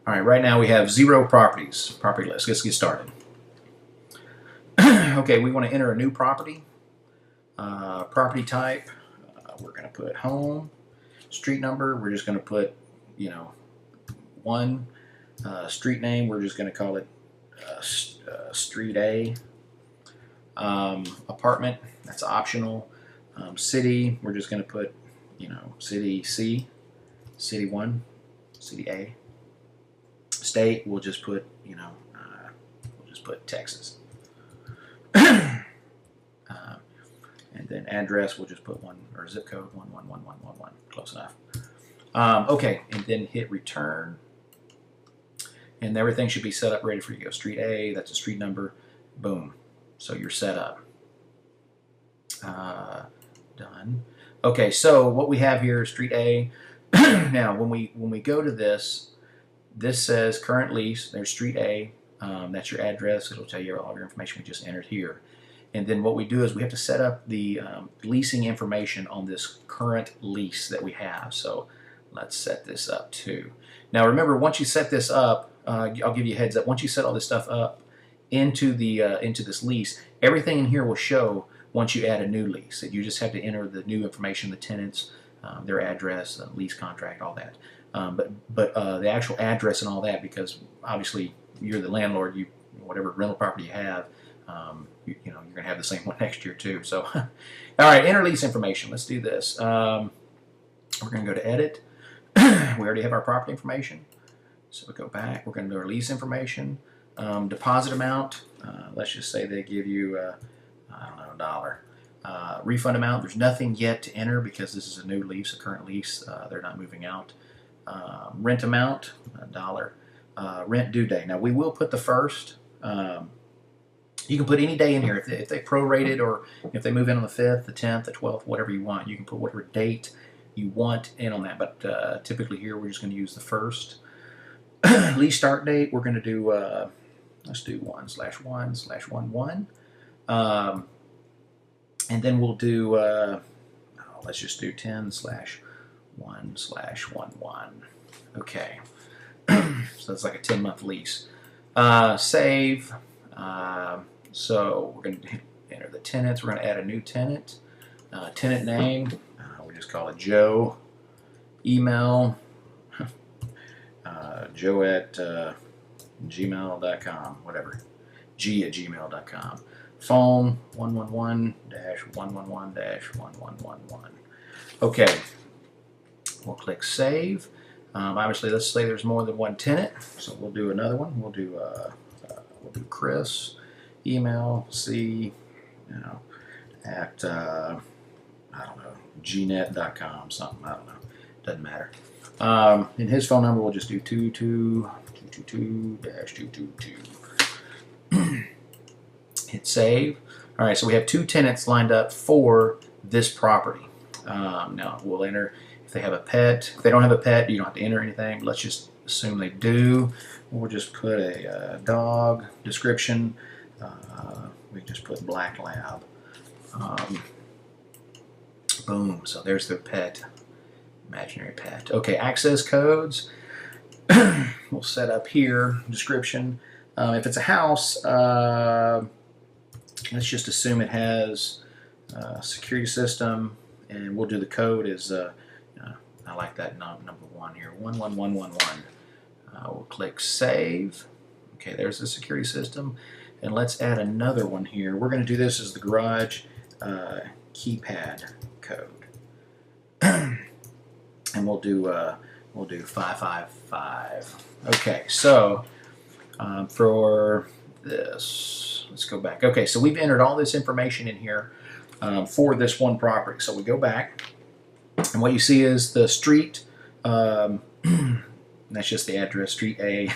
All right, right now we have 0 properties. Property list. Let's get started. Okay, we want to enter a new property. Property type, we're going to put home. Street number, we're just going to put, 1. Street name, we're just going to call it Street A. Apartment, that's optional. City, we're just going to put, City C, City 1, City A. State, we'll just put, Texas. And then address, we'll just put 1, or zip code 11111. Close enough. Okay, and then hit return. And everything should be set up ready for you to go. Street A, that's a street number. Boom. So you're set up. Done. Okay, so what we have here is Street A. Now, when we go to this says current lease. There's Street A. That's your address. It'll tell you all your information we just entered here. And then what we do is we have to set up the leasing information on this current lease that we have. So let's set this up too. Now remember, once you set this up, I'll give you a heads up. Once you set all this stuff up into this lease, everything in here will show once you add a new lease. You just have to enter the new information, the tenants, their address, lease contract, all that. But the actual address and all that, because obviously you're the landlord, whatever rental property you have, you're going to have the same one next year too. So, all right, enter lease information. Let's do this. We're going to go to edit. We already have our property information. So we go back. We're going to do our lease information. Deposit amount. Let's just say they give you, I don't know, $1. Refund amount. There's nothing yet to enter because this is a new lease, a current lease. They're not moving out. Rent amount, $1. Rent due date. Now we will put the 1st. You can put any day in here. If they prorated or if they move in on the 5th, the 10th, the 12th, whatever you want. You can put whatever date you want in on that. But typically here we're just going to use the 1st. Lease start date, we're going to do, let's do 1/1/11. And then we'll do, let's just do 10/1/11. Okay. So it's like a 10-month lease. Save. So we're going to enter the tenants. We're going to add a new tenant. Tenant name, we just call it Joe. Email, Joe at gmail.com, whatever. G@gmail.com. Phone, 111-111-1111. Okay. We'll click save. Obviously, let's say there's more than one tenant, so we'll do another one. We'll do Chris, email C, at I don't know, gnet.com, something, I don't know, doesn't matter. And his phone number, we'll just do 222-222. Hit save. All right, so we have 2 tenants lined up for this property. Now we'll enter. If they have a pet, if they don't have a pet, you don't have to enter anything. Let's just assume they do. We'll just put a dog description. We just put black lab. Boom. So there's their pet, imaginary pet. Okay, access codes. We'll set up here description. If it's a house, let's just assume it has a security system, and we'll do the code as. I like that number 1 here, 11111. We'll click save. Okay, there's the security system. And let's add another one here. We're going to do this as the garage keypad code. And we'll do 555. Okay, so for this, let's go back. Okay, so we've entered all this information in here for this one property. So we go back. And what you see is the street, that's just the address, Street A,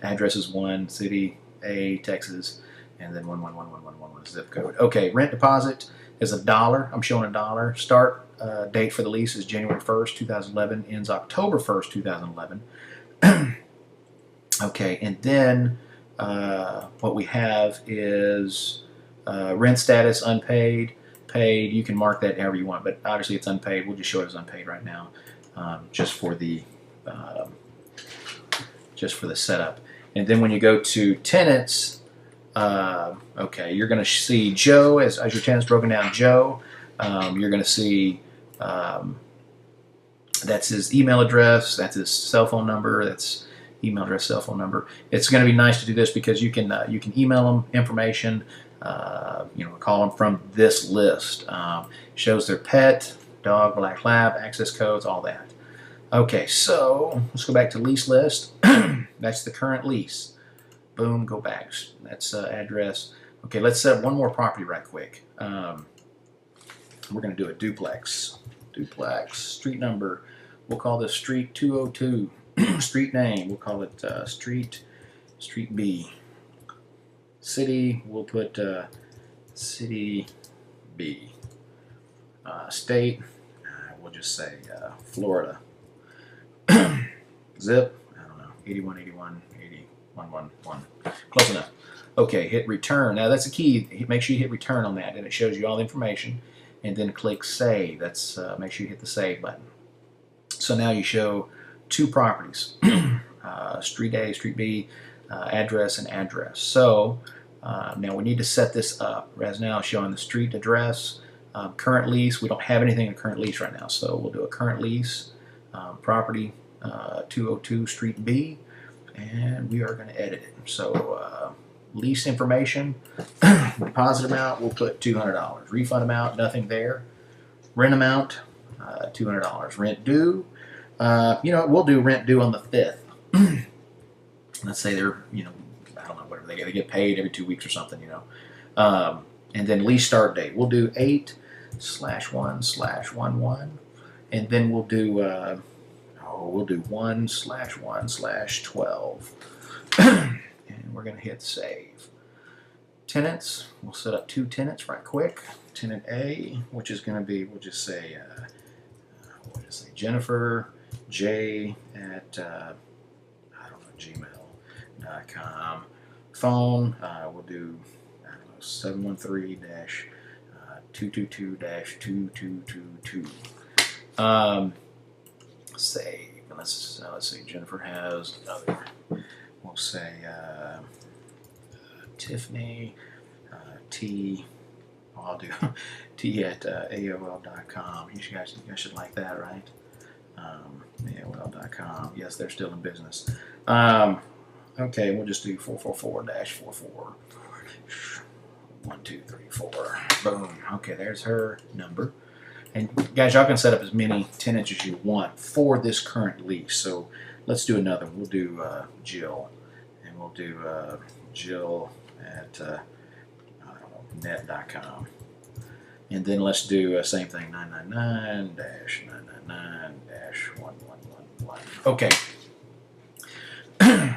address is 1, City A, Texas, and then 11111 zip code. Okay, rent deposit is $1. I'm showing $1. Start date for the lease is January 1st, 2011, ends October 1st, 2011. Okay, and then what we have is rent status, unpaid, paid. You can mark that however you want, but obviously it's unpaid. We'll just show it as unpaid right now, just for the just for the setup. And then when you go to tenants, okay, you're going to see Joe as your tenants broken down. Joe, you're going to see that's his email address, that's his cell phone number, that's email address, cell phone number. It's going to be nice to do this because you can email them information, call them from this list. Shows their pet, dog, black lab, access codes, all that. Okay, so let's go back to lease list. That's the current lease. Boom, go back. That's address. Okay, let's set up one more property right quick. We're going to do a duplex. Duplex. Street number. We'll call this Street 202. Street name. We'll call it Street B. City. We'll put City B. State. We'll just say Florida. Zip. I don't know. 8181 8111. Close enough. Okay, hit return. Now that's a key. Make sure you hit return on that, and it shows you all the information. And then click save. That's make sure you hit the save button. So now you show two properties: Street A, Street B, address, and address. So now we need to set this up. As now showing the street address, current lease. We don't have anything in current lease right now, so we'll do a current lease property 202 Street B, and we are going to edit it. So lease information, deposit amount, we'll put $200. Refund amount, nothing there. Rent amount, $200. Rent due, we'll do rent due on the 5th. Let's say they're, I don't know, whatever they get paid every 2 weeks or something, and then lease start date, we'll do 8/1/11, and then we'll do 1/1/12. And we're going to hit save. Tenants, we'll set up two tenants right quick. Tenant A, which is going to be, we'll just say Jennifer J at gmail.com. Phone, we'll do 713-222-2222. Save. Let's see. Jennifer has another. We'll say Tiffany T. I'll do T at AOL.com. You guys should like that, right? AOL.com. Yes, they're still in business. Okay, we'll just do 444-44. 1, 2, 3, 4. Boom. Okay, there's her number. And guys, y'all can set up as many tenants as you want for this current lease. So let's do another. We'll do Jill, and we'll do Jill at net.com. And then let's do same thing, 999-999-1111. Okay.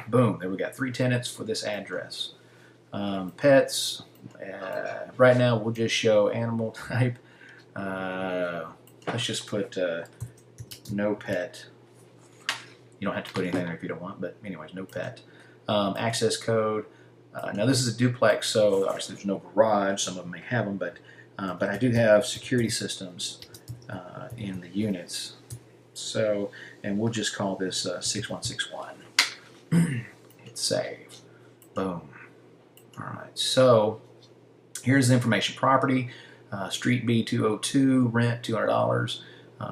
Boom. There we got 3 tenants for this address. Pets. Right now we'll just show animal type. Let's just put no pet. You don't have to put anything there if you don't want, but anyways, no pet. Access code. Now this is a duplex, so obviously there's no garage. Some of them may have them, but I do have security systems in the units. So, and we'll just call this 6161. Hit save. Boom. All right. So here's the information. Property. Street B 202, rent $200,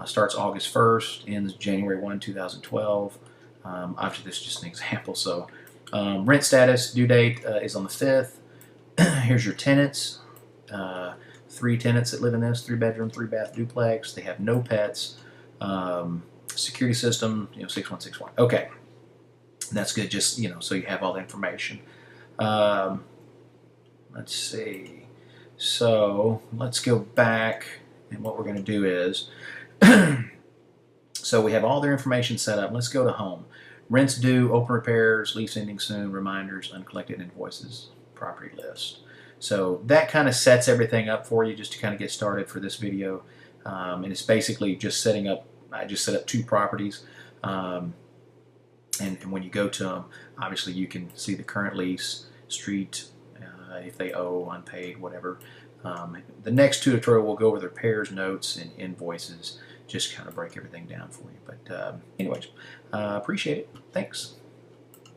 starts August 1st, ends January 1, 2012. Obviously, this is just an example. So, rent status, due date is on the 5th. Here's your tenants. 3 tenants that live in this, 3-bedroom, 3-bath duplex. They have no pets. Security system, 6161. Okay, that's good. Just so you have all the information. Let's see. So let's go back, and what we're going to do is, so we have all their information set up. Let's go to home. Rents due, open repairs, lease ending soon, reminders, uncollected invoices, property list. So that kind of sets everything up for you just to kind of get started for this video. And it's basically just setting up, I just set up 2 properties. And when you go to them, obviously you can see the current lease, street, if they owe, unpaid, whatever. The next tutorial will go over the repairs, notes, and invoices, just kind of break everything down for you. But anyways, appreciate it. Thanks.